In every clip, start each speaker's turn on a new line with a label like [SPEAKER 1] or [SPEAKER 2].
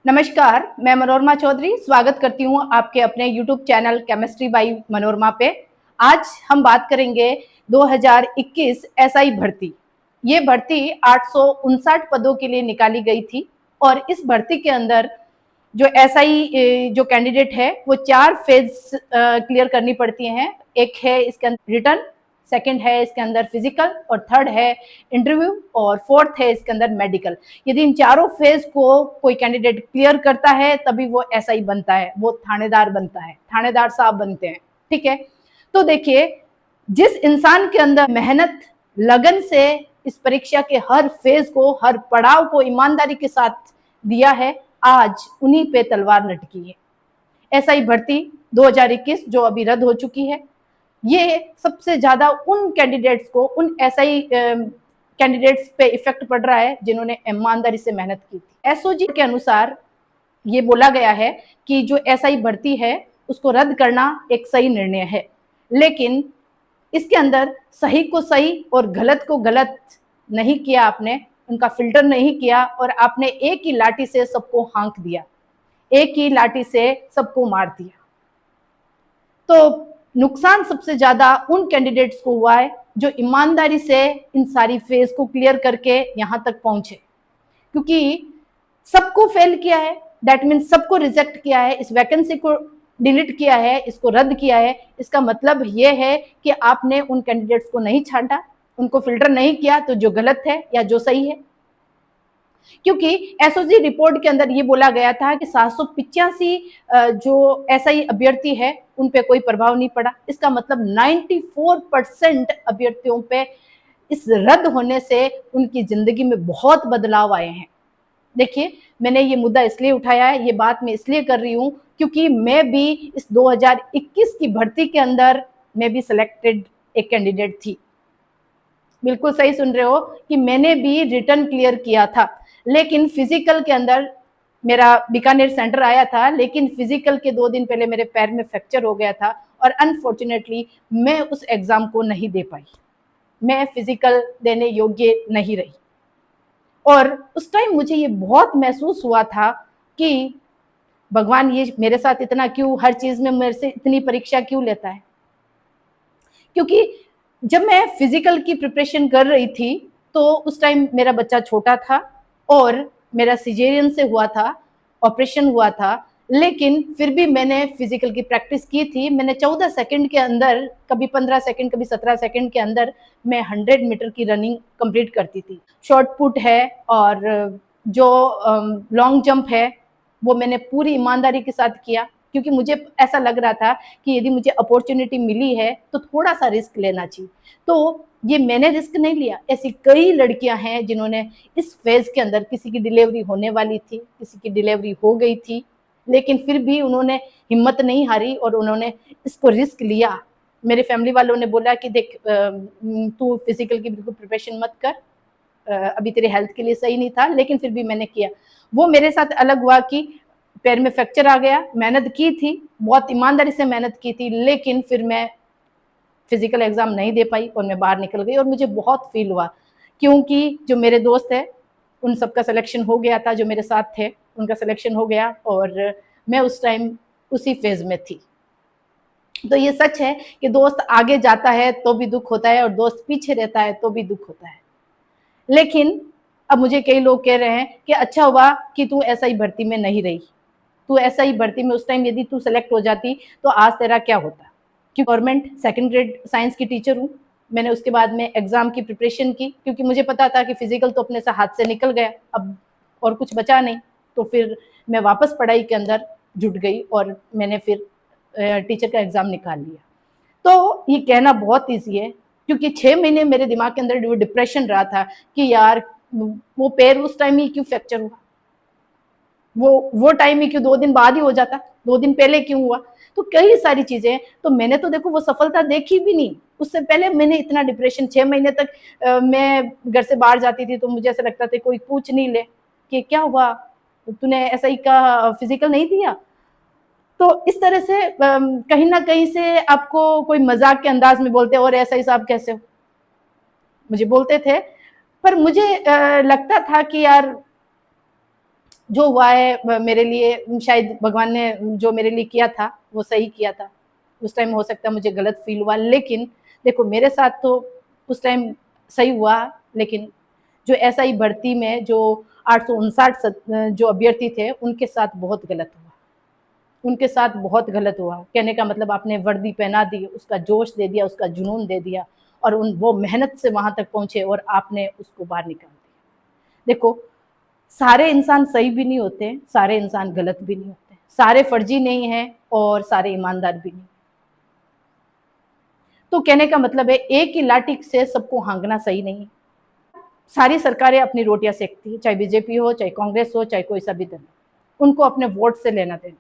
[SPEAKER 1] नमस्कार, मैं मनोरमा चौधरी स्वागत करती हूँ आपके अपने YouTube channel chemistry bye Manorama पे। आज हम बात करेंगे 2021 एसआई भर्ती। ये भर्ती 859 पदों के लिए निकाली गई थी और इस भर्ती के अंदर जो एसआई जो कैंडिडेट है वो 4 फेज क्लियर करनी पड़ती हैं। एक है इसके अंदर रिटन, सेकंड है इसके अंदर फिजिकल और थर्ड है इंटरव्यू और फोर्थ है इसके अंदर मेडिकल। यदि इन चारों फेज को कोई कैंडिडेट क्लियर करता है तभी वो एसआई बनता है, वो थानेदार बनता है, थानेदार साहब बनते हैं। ठीक है, तो देखिए, जिस इंसान के अंदर मेहनत लगन से इस परीक्षा के हर फेज को, हर पड़ाव को ईमानदारी के साथ दिया है, आज उन्हीं पे तलवार लटकी है। एसआई भर्ती 2021 जो अभी रद्द हो चुकी है, ये सबसे ज्यादा उन कैंडिडेट्स को, उन एसआई कैंडिडेट्स पे इफेक्ट पड़ रहा है जिन्होंने ईमानदारी से मेहनत की थी। एसओजी के अनुसार ये बोला गया है कि जो एसआई भर्ती है उसको रद्द करना एक सही निर्णय है, लेकिन इसके अंदर सही को सही और गलत को गलत नहीं किया आपने, उनका फिल्टर नहीं किया और आपने एक ही लाठी से सबको हाँक दिया, एक ही लाठी से सबको मार दिया। तो नुकसान सबसे ज्यादा उन कैंडिडेट्स को हुआ है जो ईमानदारी से इन सारी फेज को क्लियर करके यहां तक पहुंचे, क्योंकि सबको फेल किया है, दैट मीन सबको रिजेक्ट किया है, इस वैकेंसी को डिलीट किया है, इसको रद्द किया है। इसका मतलब यह है कि आपने उन कैंडिडेट्स को नहीं छांटा, उनको फिल्टर नहीं किया, तो जो गलत है या जो सही है। क्योंकि एसओजी रिपोर्ट के अंदर ये बोला गया था कि 785 जो एसआई अभ्यर्थी है उन पे कोई प्रभाव नहीं पड़ा। इसका मतलब 94% अभ्यर्थियों पे इस रद्द होने से उनकी जिंदगी में बहुत बदलाव आए हैं। देखिए, मैंने ये मुद्दा इसलिए उठाया है, ये बात मैं इसलिए कर रही हूँ क्योंकि मैं भी इस 2021 की भर्ती के अंदर मैं भी सिलेक्टेड एक कैंडिडेट थी। बिल्कुल सही सुन रहे हो कि मैंने भी रिटर्न क्लियर किया था, लेकिन फिजिकल के अंदर मेरा बीकानेर सेंटर आया था, लेकिन फिजिकल के 2 दिन पहले मेरे पैर में फ्रैक्चर हो गया था और अनफॉर्चुनेटली मैं उस एग्जाम को नहीं दे पाई। मैं फिजिकल देने योग्य नहीं रही और उस टाइम मुझे ये बहुत महसूस हुआ था कि भगवान ये मेरे साथ इतना क्यों, हर चीज में मेरे से इतनी परीक्षा क्यों लेता है। क्योंकि जब मैं फिजिकल की प्रिपरेशन कर रही थी तो उस टाइम मेरा बच्चा छोटा था और मेरा सिजेरियन से हुआ था, ऑपरेशन हुआ था, लेकिन फिर भी मैंने फिजिकल की प्रैक्टिस की थी। मैंने 14 सेकंड के अंदर, कभी 15 सेकंड, कभी 17 सेकंड के अंदर मैं 100 मीटर की रनिंग कंप्लीट करती थी। शॉर्ट पुट है और जो लॉन्ग जंप है वो मैंने पूरी ईमानदारी के साथ किया, क्योंकि मुझे ऐसा लग रहा था कि यदि मुझे अपॉर्चुनिटी मिली है तो थोड़ा सा रिस्क लेना चाहिए। तो ये मैंने रिस्क नहीं लिया, ऐसी कई लड़कियां हैं जिन्होंने इस फेज के अंदर, किसी की डिलीवरी होने वाली थी, किसी की डिलीवरी हो गई थी, लेकिन फिर भी उन्होंने हिम्मत नहीं हारी और उन्होंने इसको रिस्क लिया। मेरे फैमिली वालों ने बोला कि देख, तू फिजिकल की बिल्कुल प्रिपरेशन मत कर, अभी तेरे हेल्थ के लिए सही नहीं था, लेकिन फिर भी मैंने किया। वो मेरे साथ अलग हुआ कि पैर में फ्रैक्चर आ गया, मेहनत की थी, बहुत ईमानदारी से मेहनत की थी, लेकिन फिर मैं फिजिकल एग्जाम नहीं दे पाई और मैं बाहर निकल गई और मुझे बहुत फील हुआ, क्योंकि जो मेरे दोस्त है उन सबका सिलेक्शन हो गया था, जो मेरे साथ थे उनका सिलेक्शन हो गया और मैं उस टाइम उसी फेज में थी। तो ये सच है कि दोस्त आगे जाता है तो भी दुख होता है और दोस्त पीछे रहता है तो भी दुख होता है। लेकिन अब मुझे कई लोग कह रहे हैं कि अच्छा हुआ कि तू एसआई भर्ती में नहीं रही, तू एसआई भर्ती में उस टाइम यदि तू सेलेक्ट हो जाती तो आज तेरा क्या होता। क्योंकि गवर्नमेंट सेकंड ग्रेड साइंस की टीचर हूँ, मैंने उसके बाद में एग्जाम की प्रिपरेशन की, क्योंकि मुझे पता था कि फिजिकल तो अपने से हाथ से निकल गया, अब और कुछ बचा नहीं। तो फिर मैं वापस पढ़ाई के अंदर जुट गई और मैंने फिर टीचर का एग्जाम निकाल लिया। तो ये कहना बहुत ईजी है, क्योंकि 6 महीने मेरे दिमाग के अंदर वो डिप्रेशन रहा था कि यार वो पैर उस टाइम ही क्यों फ्रैक्चर हुआ, वो टाइम ही क्यों 2 दिन बाद ही हो जाता, 2 दिन पहले क्यों हुआ। तो कई सारी चीजें, तो मैंने तो देखो वो सफलता देखी भी नहीं, उससे पहले मैंने इतना डिप्रेशन 6 महीने तक मैं घर से बाहर जाती थी तो मुझे ऐसा लगता था कोई पूछ नहीं ले कि क्या हुआ, तूने ऐसा ही का फिजिकल नहीं दिया। तो इस तरह से कहीं ना कहीं से आपको कोई मजाक के अंदाज में बोलते और ऐसा ही साहब कैसे हो, मुझे बोलते थे। पर मुझे लगता था कि यार जो हुआ है मेरे लिए, शायद भगवान ने जो मेरे लिए किया था वो सही किया था। उस टाइम हो सकता है मुझे गलत फील हुआ, लेकिन देखो मेरे साथ तो उस टाइम सही हुआ, लेकिन जो एसआई भर्ती में जो 859 जो अभ्यर्थी थे उनके साथ बहुत गलत हुआ। उनके साथ बहुत गलत हुआ। कहने का मतलब आपने वर्दी पहना दी, उसका जोश दे दिया, उसका जुनून दे दिया, और वो मेहनत से वहां तक पहुंचे और आपने उसको बाहर निकाल दिया। देखो, सारे इंसान सही भी नहीं होते, सारे इंसान गलत भी नहीं होते, सारे फर्जी नहीं है और सारे ईमानदार भी नहीं। तो कहने का मतलब है एक ही लाठी से सबको हाँकना सही नहीं है। सारी सरकारें अपनी रोटियां सेकती है, चाहे बीजेपी हो, चाहे कांग्रेस हो, चाहे कोई सा भी दल, उनको अपने वोट से लेना देना।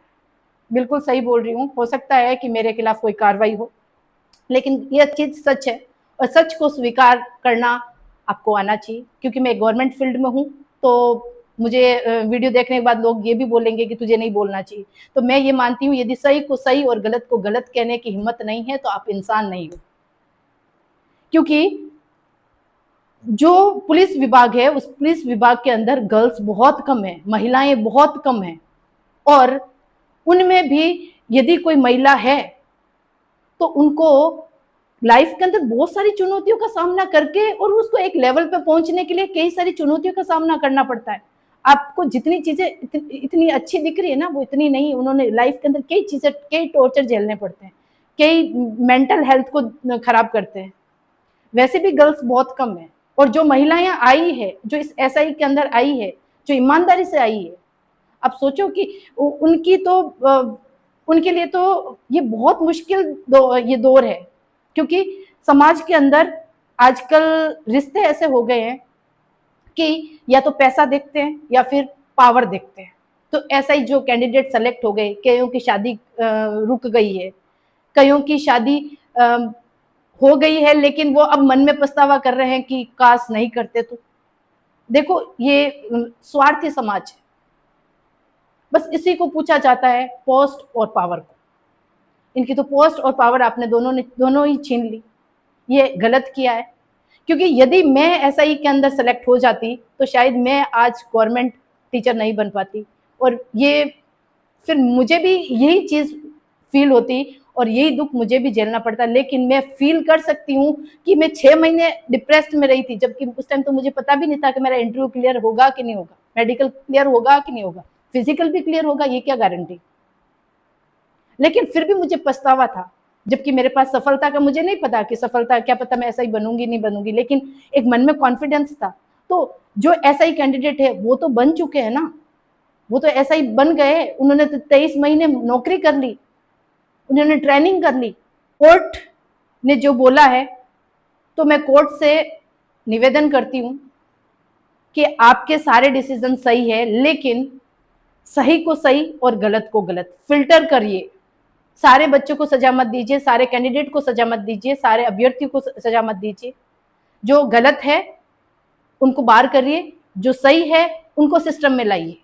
[SPEAKER 1] बिल्कुल सही बोल रही हूँ, हो सकता है कि मेरे खिलाफ कोई कार्रवाई हो, लेकिन यह चीज सच है और सच को स्वीकार करना आपको आना चाहिए। क्योंकि मैं गवर्नमेंट फील्ड में हूँ, तो मुझे वीडियो देखने के बाद लोग ये भी बोलेंगे कि तुझे नहीं बोलना चाहिए। तो मैं ये मानती हूँ, यदि सही को सही और गलत को गलत कहने की हिम्मत नहीं है तो आप इंसान नहीं हो। क्योंकि जो पुलिस विभाग है, उस पुलिस विभाग के अंदर गर्ल्स बहुत कम है, महिलाएं बहुत कम है, और उनमें भी यदि कोई महिला है तो उनको लाइफ के अंदर बहुत सारी चुनौतियों का सामना करके और उसको एक लेवल पे पहुंचने के लिए कई सारी चुनौतियों का सामना करना पड़ता है। आपको जितनी चीजें इतनी अच्छी दिख रही है ना, वो इतनी नहीं। उन्होंने लाइफ के अंदर कई चीजें, कई टॉर्चर झेलने पड़ते हैं, कई मेंटल हेल्थ को खराब करते हैं। वैसे भी गर्ल्स बहुत कम है, और जो महिलाएं आई है, जो इस एसआई के अंदर आई है, जो ईमानदारी से आई है, आप सोचो कि उनकी तो उनके लिए तो ये बहुत मुश्किल ये दौर है। क्योंकि समाज के अंदर आजकल रिश्ते ऐसे हो गए हैं कि या तो पैसा देखते हैं या फिर पावर देखते हैं। तो ऐसा ही जो कैंडिडेट सेलेक्ट हो गए, कईयों की शादी रुक गई है, कईयों की शादी हो गई है, लेकिन वो अब मन में पछतावा कर रहे हैं कि काश नहीं करते तो। देखो, ये स्वार्थी समाज है, बस इसी को पूछा जाता है, पोस्ट और पावर को। इनकी तो पोस्ट और पावर आपने दोनों ही छीन ली। ये गलत किया है। क्योंकि यदि मैं एसआई के अंदर सेलेक्ट हो जाती तो शायद मैं आज गवर्नमेंट टीचर नहीं बन पाती, और ये फिर मुझे भी यही चीज फील होती और यही दुख मुझे भी झेलना पड़ता। लेकिन मैं फील कर सकती हूँ कि मैं 6 महीने डिप्रेस्ड में रही थी, जबकि उस टाइम तो मुझे पता भी नहीं था कि मेरा इंटरव्यू क्लियर होगा कि नहीं होगा, मेडिकल क्लियर होगा कि नहीं होगा, फिजिकल भी क्लियर होगा, ये क्या गारंटी। लेकिन फिर भी मुझे पछतावा था, जबकि मेरे पास सफलता का मुझे नहीं पता कि सफलता क्या पता मैं ऐसा ही बनूंगी नहीं बनूंगी, लेकिन एक मन में कॉन्फिडेंस था। तो जो ऐसा ही कैंडिडेट है वो तो बन चुके हैं ना, वो तो ऐसा ही बन गए। उन्होंने तो 23 महीने नौकरी कर ली, उन्होंने ट्रेनिंग कर ली। कोर्ट ने जो बोला है, तो मैं कोर्ट से निवेदन करती हूँ कि आपके सारे डिसीजन सही है, लेकिन सही को सही और गलत को गलत फिल्टर करिए। सारे बच्चों को सजा मत दीजिए, सारे कैंडिडेट को सजा मत दीजिए, सारे अभ्यर्थियों को सजा मत दीजिए। जो गलत है उनको बाहर करिए, जो सही है उनको सिस्टम में लाइए।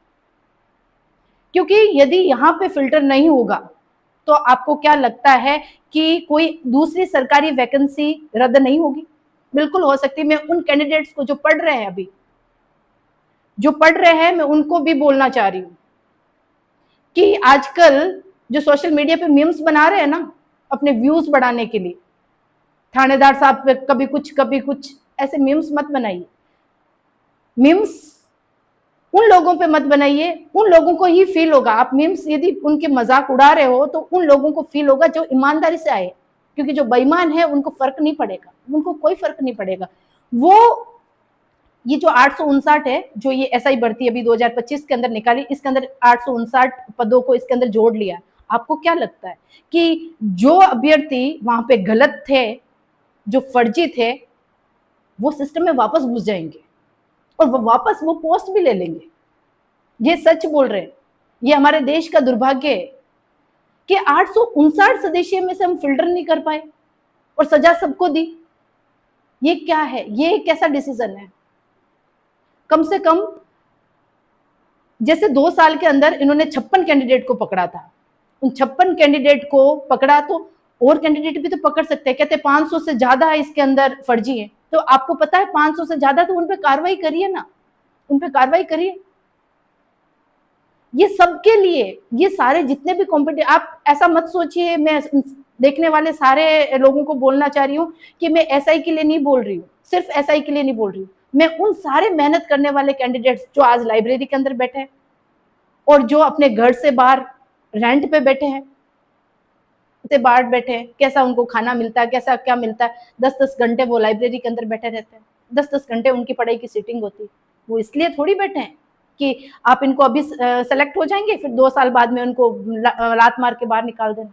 [SPEAKER 1] क्योंकि यदि यहाँ पे फिल्टर नहीं होगा तो आपको क्या लगता है कि कोई दूसरी सरकारी वैकेंसी रद्द नहीं होगी? बिल्कुल हो सकती है। मैं उन कैंडिडेट्स को जो पढ़ रहे हैं, अभी जो पढ़ रहे हैं, मैं उनको भी बोलना चाह रही हूँ कि आजकल जो सोशल मीडिया पे मीम्स बना रहे हैं ना, अपने व्यूज बढ़ाने के लिए, थानेदार साहब पे कभी कुछ ऐसे मीम्स मत बनाइए। मीम्स उन लोगों पे मत बनाइए, उन लोगों को ही फील होगा। आप मीम्स यदि उनके मजाक उड़ा रहे हो तो उन लोगों को फील होगा जो ईमानदारी से आए। क्योंकि जो बेईमान है उनको फर्क नहीं पड़ेगा, उनको कोई फर्क नहीं पड़ेगा। वो ये जो 859 है, जो ये एसआई भर्ती अभी 2025 के अंदर निकाली, इसके अंदर 859 पदों को इसके अंदर जोड़ लिया। आपको क्या लगता है कि जो अभ्यर्थी वहां पे गलत थे, जो फर्जी थे, वो सिस्टम में वापस घुस जाएंगे और वो वापस वो पोस्ट भी ले लेंगे? ये सच बोल रहे हैं। ये हमारे देश का दुर्भाग्य है कि 859 सदस्य में से हम फिल्टर नहीं कर पाए और सजा सबको दी। ये क्या है? ये कैसा डिसीजन है? कम से कम जैसे 2 साल के अंदर इन्होंने 56 कैंडिडेट को पकड़ा था, उन 56 कैंडिडेट को पकड़ा तो और कैंडिडेट भी तो पकड़ सकते हैं। कहते 500 से ज्यादा है इसके अंदर फर्जी है, तो आपको पता है 500 से ज्यादा, तो उन पे कार्रवाई करिए ना, उन पे कार्रवाई करिए। ये सबके लिए, ये सारे जितने भी कॉम्पिटिटिव, आप ऐसा मत सोचिए मैं देखने वाले सारे लोगों को बोलना चाह रही हूँ कि मैं एसआई के लिए नहीं बोल रही हूँ, सिर्फ एसआई के लिए नहीं बोल रही हूँ, मैं उन सारे मेहनत करने वाले कैंडिडेट्स जो आज लाइब्रेरी के अंदर बैठे हैं और जो अपने घर से बाहर रेंट पे बैठे हैं, से बाहर बैठे हैं, कैसा उनको खाना मिलता है, कैसा क्या मिलता है, 10-10 घंटे वो लाइब्रेरी के अंदर बैठे रहते हैं, 10-10 घंटे उनकी पढ़ाई की सीटिंग होती है। वो इसलिए थोड़ी बैठे हैं कि आप इनको अभी सेलेक्ट हो जाएंगे फिर 2 साल बाद में उनको लात मार के बाहर निकाल देना।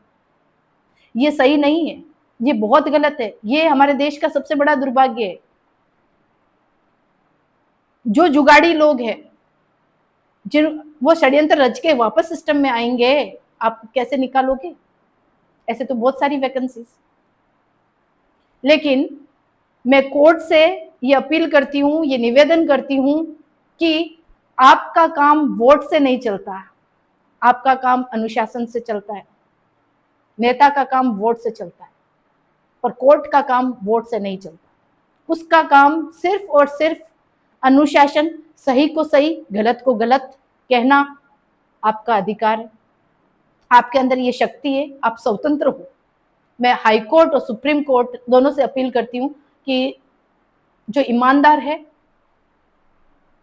[SPEAKER 1] ये सही नहीं है, ये बहुत गलत है, ये हमारे देश का सबसे बड़ा दुर्भाग्य है। जो जुगाड़ी लोग हैं, जिन वो षड्यंत्र रच के वापस सिस्टम में आएंगे, आप कैसे निकालोगे? ऐसे तो बहुत सारी वैकेंसीज। लेकिन मैं कोर्ट से ये अपील करती हूँ, ये निवेदन करती हूँ कि आपका काम वोट से नहीं चलता है, आपका काम अनुशासन से चलता है, नेता का काम वोट से चलता है, और कोर्ट का काम वोट से नहीं चलता। उसका काम सिर्फ और सिर्फ अनुशासन, सही को सही, गलत को गलत कहना आपका अधिकार है, आपके अंदर ये शक्ति है, आप स्वतंत्र हो। मैं हाई कोर्ट और सुप्रीम कोर्ट दोनों से अपील करती हूँ कि जो ईमानदार है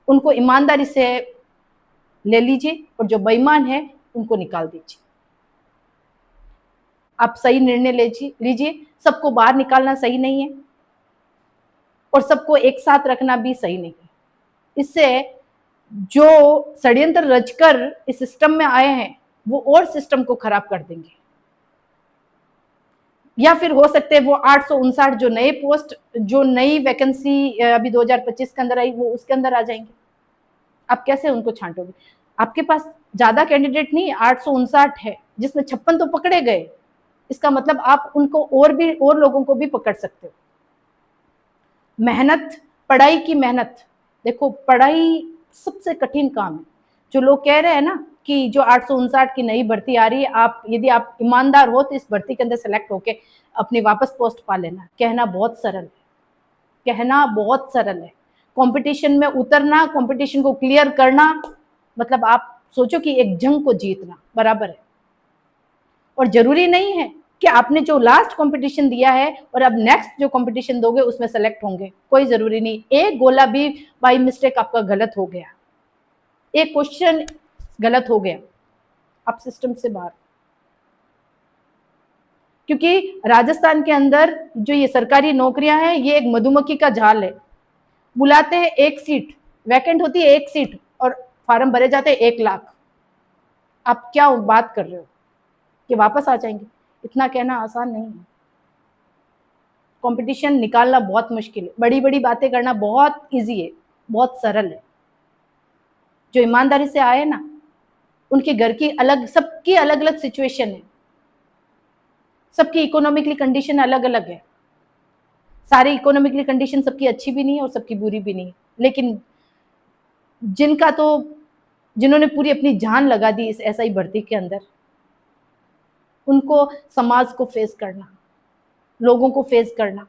[SPEAKER 1] उनको ईमानदारी से ले लीजिए और जो बेईमान है उनको निकाल दीजिए। आप सही निर्णय लीजिए। सबको बाहर निकालना सही नहीं है और सबको एक साथ रखना भी सही नहीं है। इससे जो षड्यंत्र रचकर इस सिस्टम में आए हैं वो और सिस्टम को खराब कर देंगे, या फिर हो सकते हैं वो 859 जो नए पोस्ट, जो नई वैकेंसी अभी 2025 के अंदर आई, वो उसके अंदर आ जाएंगे। आप कैसे उनको छांटोगे? आपके पास ज्यादा कैंडिडेट नहीं, 859 है, जिसमें 56 तो पकड़े गए। इसका मतलब आप उनको और लोगों को भी पकड़ सकते हो। मेहनत, पढ़ाई की मेहनत, देखो पढ़ाई सबसे कठिन काम है। जो लोग कह रहे हैं ना कि जो 859 की नई भर्ती आ रही है, आप यदि आप ईमानदार हो तो इस भर्ती के अंदर सेलेक्ट होके अपनी वापस पोस्ट पा लेना। कहना बहुत सरल है, कहना बहुत सरल है। कंपटीशन में उतरना, कंपटीशन को क्लियर करना, मतलब आप सोचो कि एक जंग को जीतना बराबर है। और जरूरी नहीं है कि आपने जो लास्ट कंपटीशन दिया है और अब नेक्स्ट जो कंपटीशन दोगे उसमें सेलेक्ट होंगे, कोई जरूरी नहीं। एक गोला भी बाई मिस्टेक आपका गलत हो गया, एक क्वेश्चन गलत हो गया, आप सिस्टम से बाहर। क्योंकि राजस्थान के अंदर जो ये सरकारी नौकरियां हैं, ये एक मधुमक्खी का जाल है। बुलाते हैं एक सीट, वैकेंट होती है एक सीट और फार्म भरे जाते हैं 1 लाख। आप क्या बात कर रहे हो कि वापस आ जाएंगे? इतना कहना आसान नहीं है। कंपटीशन निकालना बहुत मुश्किल है, बड़ी बड़ी बातें करना बहुत इजी है, बहुत सरल है। जो ईमानदारी से आए ना, उनके घर की अलग, सबकी अलग अलग सिचुएशन है, सबकी इकोनॉमिकली कंडीशन अलग अलग है। सारी इकोनॉमिकली कंडीशन सबकी अच्छी भी नहीं है और सबकी बुरी भी नहीं है। लेकिन जिन्होंने पूरी अपनी जान लगा दी इस एसआई भर्ती के अंदर, उनको समाज को फेस करना, लोगों को फेस करना,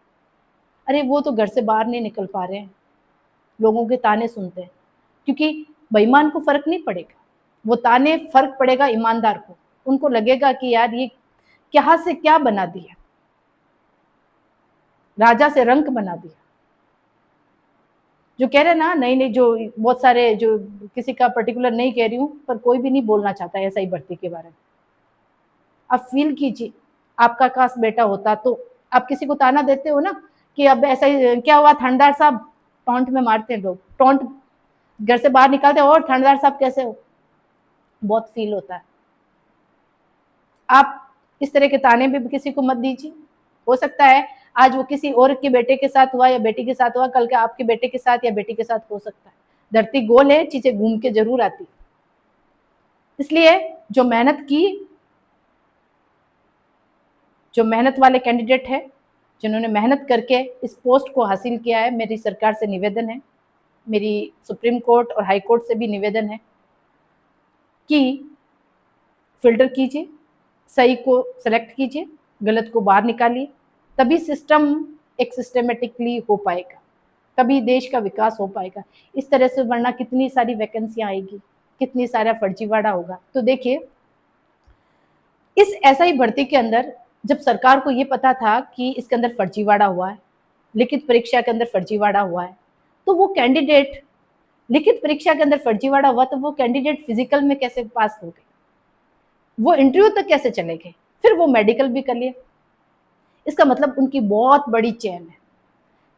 [SPEAKER 1] अरे वो तो घर से बाहर नहीं निकल पा रहे हैं, लोगों के ताने सुनते हैं। क्योंकि बेईमान को फर्क नहीं पड़ेगा, वो ताने फर्क पड़ेगा ईमानदार को। उनको लगेगा कि यार ये क्या से क्या बना दिया, राजा से रंक बना दिया। जो कह रहे ना, नहीं जो बहुत सारे, जो किसी का पर्टिकुलर नहीं कह रही हूं, पर कोई भी नहीं बोलना चाहता एसआई भर्ती के बारे में। आप फील कीजिए, आपका कास्ट बेटा होता तो आप किसी को ताना देते हो ना कि अब ऐसा क्या हुआ थानेदार साहब, टॉन्ट में मारते हैं लोग, टॉन्ट घर से बाहर निकालते हैं, और थानेदार साहब कैसे हो, बहुत फील होता है। आप इस तरह के ताने भी किसी को मत दीजिए। हो सकता है आज वो किसी और के बेटे के साथ हुआ या बेटी के साथ हुआ, कल के आपके बेटे के साथ या बेटी के साथ हो सकता है। धरती गोल है, चीजें घूम के जरूर आती। इसलिए जो मेहनत वाले कैंडिडेट है, जिन्होंने मेहनत करके इस पोस्ट को हासिल किया है, मेरी सरकार से निवेदन है, मेरी सुप्रीम कोर्ट और हाई कोर्ट से भी निवेदन है कि फिल्टर कीजिए, सही को सेलेक्ट कीजिए, गलत को बाहर निकालिए, तभी सिस्टम एक सिस्टमेटिकली हो पाएगा, तभी देश का विकास हो पाएगा। इस तरह से वरना कितनी सारी वैकेंसियां आएगी, कितनी सारा फर्जीवाड़ा होगा। तो देखिए, इस एसआई भर्ती के अंदर जब सरकार को ये पता था कि इसके अंदर फर्जीवाड़ा हुआ है, लिखित परीक्षा के अंदर फर्जीवाड़ा हुआ है, तो वो कैंडिडेट, लिखित परीक्षा के अंदर फर्जीवाड़ा हुआ तो वो कैंडिडेट फिजिकल में कैसे पास हो गए, वो इंटरव्यू तक कैसे चले गए, फिर वो मेडिकल भी कर लिए। इसका मतलब उनकी बहुत बड़ी चेन है।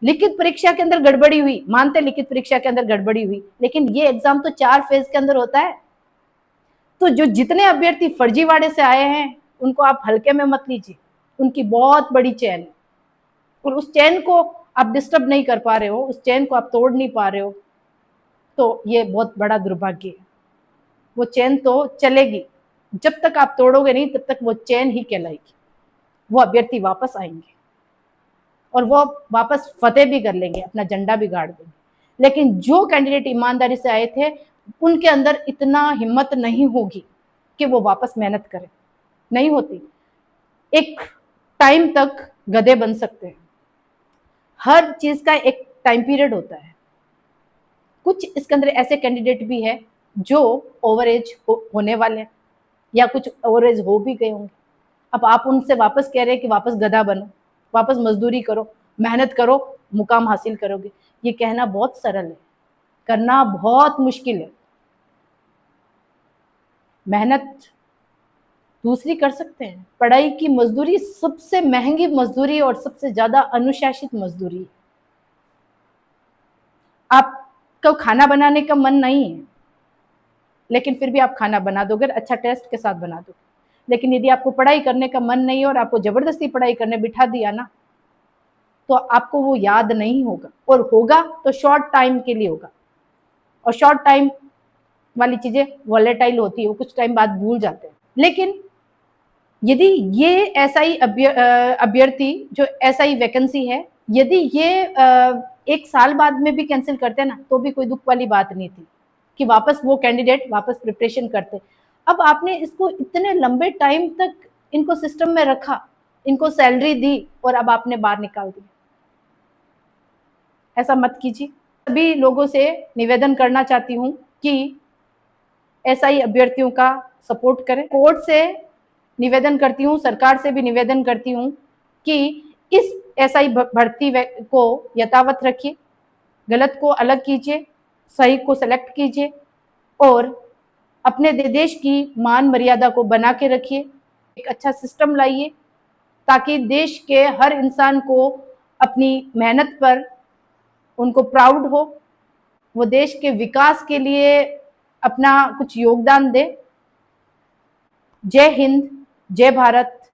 [SPEAKER 1] लिखित परीक्षा के अंदर गड़बड़ी हुई, मानते लिखित परीक्षा के अंदर गड़बड़ी हुई, लेकिन ये एग्जाम तो 4 फेज के अंदर होता है। तो जो जितने अभ्यर्थी फर्जीवाड़े से आए हैं उनको आप हल्के में मत लीजिए, उनकी बहुत बड़ी चेन है और उस चेन को आप डिस्टर्ब नहीं कर पा रहे हो, उस चेन को आप तोड़ नहीं पा रहे हो, तो ये बहुत बड़ा दुर्भाग्य है। वो चेन तो चलेगी, जब तक आप तोड़ोगे नहीं तब तक वो चेन ही कहलाएगी। वो अभ्यर्थी वापस आएंगे और वो वापस फतेह भी कर लेंगे, अपना झंडा भी गाड़ देंगे। लेकिन जो कैंडिडेट ईमानदारी से आए थे उनके अंदर इतना हिम्मत नहीं होगी कि वो वापस मेहनत करें, नहीं होती। एक टाइम तक गधे बन सकते हैं, हर चीज का एक टाइम पीरियड होता है। कुछ इसके अंदर ऐसे कैंडिडेट भी है जो ओवर एज होने वाले हैं या कुछ ओवर एज हो भी गए होंगे। अब आप उनसे वापस कह रहे हैं कि वापस गधा बनो, वापस मजदूरी करो, मेहनत करो, मुकाम हासिल करोगे। ये कहना बहुत सरल है, करना बहुत मुश्किल है। मेहनत दूसरी कर सकते हैं, पढ़ाई की मजदूरी सबसे महंगी मजदूरी और सबसे ज्यादा अनुशासित मजदूरी है। आपको खाना बनाने का मन नहीं है लेकिन फिर भी आप खाना बना दोगे, अच्छा टेस्ट के साथ बना दोगे। लेकिन यदि आपको पढ़ाई करने का मन नहीं है और आपको जबरदस्ती पढ़ाई करने बिठा दिया ना, तो आपको वो याद नहीं होगा, और होगा तो शॉर्ट टाइम के लिए होगा। और शॉर्ट टाइम वाली चीजें वॉलेटाइल होती है, वो कुछ टाइम बाद भूल जाते हैं। लेकिन यदि ये एसआई अभ्यर्थी जो एसआई वैकेंसी है, यदि ये 1 साल बाद में भी कैंसिल करते ना तो भी कोई दुख वाली बात नहीं थी कि वापस वो कैंडिडेट वापस प्रिपरेशन करते। अब आपने इसको इतने लंबे टाइम तक इनको सिस्टम में रखा, इनको सैलरी दी और अब आपने बाहर निकाल दिया। ऐसा मत कीजिए। सभी लोगों से निवेदन करना चाहती हूँ कि एसआई अभ्यर्थियों का सपोर्ट करें। कोर्ट से निवेदन करती हूँ, सरकार से भी निवेदन करती हूँ कि इस एसआई भर्ती को यथावत रखिए, गलत को अलग कीजिए, सही को सेलेक्ट कीजिए और अपने देश की मान मर्यादा को बना के रखिए। एक अच्छा सिस्टम लाइए ताकि देश के हर इंसान को अपनी मेहनत पर उनको प्राउड हो, वो देश के विकास के लिए अपना कुछ योगदान दे। जय हिंद, जय भारत।